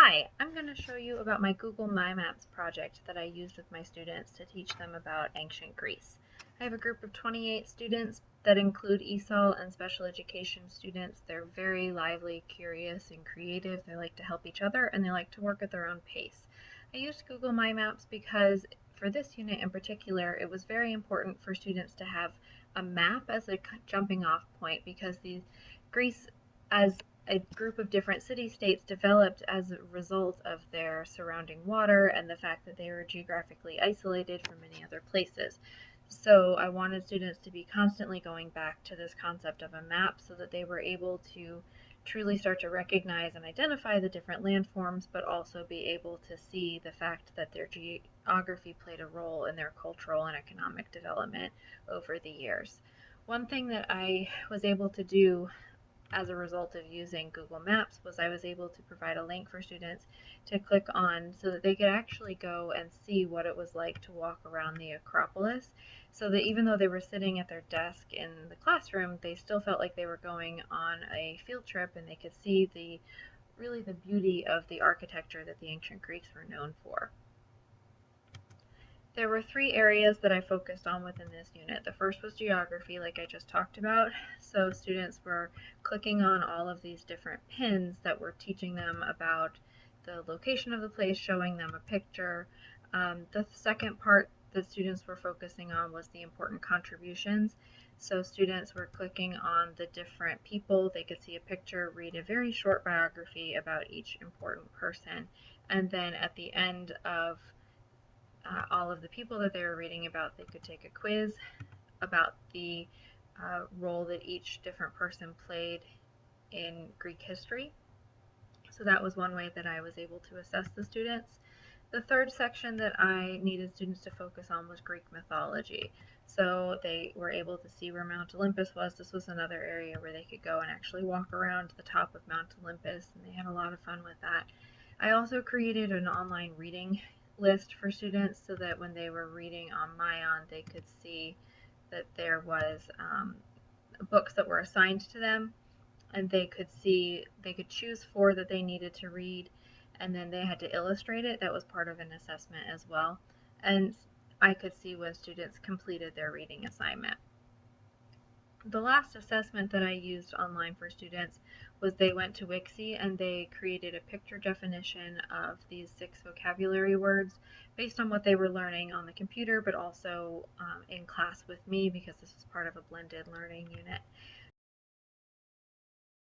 Hi, I'm going to show you about my Google MyMaps project that I used with my students to teach them about ancient Greece. I have a group of 28 students that include ESOL and special education students. They're very lively, curious, and creative. They like to help each other and they like to work at their own pace. I used Google MyMaps because for this unit in particular, it was very important for students to have a map as a jumping off point because Greece as a group of different city-states developed as a result of their surrounding water and the fact that they were geographically isolated from many other places. So I wanted students to be constantly going back to this concept of a map so that they were able to truly start to recognize and identify the different landforms, but also be able to see the fact that their geography played a role in their cultural and economic development over the years. One thing that I was able to do as a result of using Google Maps was I was able to provide a link for students to click on so that they could actually go and see what it was like to walk around the Acropolis, so that even though they were sitting at their desk in the classroom, they still felt like they were going on a field trip and they could see really the beauty of the architecture that the ancient Greeks were known for. There were three areas that I focused on within this unit. The first was geography, like I just talked about. So students were clicking on all of these different pins that were teaching them about the location of the place, showing them a picture. The second part that students were focusing on was the important contributions. So students were clicking on the different people. They could see a picture, read a very short biography about each important person, and then at the end of all of the people that they were reading about, they could take a quiz about the role that each different person played in Greek history. So that was one way that I was able to assess the students. The third section that I needed students to focus on was Greek mythology. So they were able to see where Mount Olympus was. This was another area where they could go and actually walk around the top of Mount Olympus, and they had a lot of fun with that. I also created an online reading list for students so that when they were reading on MyOn, they could see that there was books that were assigned to them, and they could choose four that they needed to read, and then they had to illustrate it. That was part of an assessment as well, and I could see when students completed their reading assignment. The last assessment that I used online for students was they went to Wixie and they created a picture definition of these 6 vocabulary words based on what they were learning on the computer, but also in class with me, because this is part of a blended learning unit.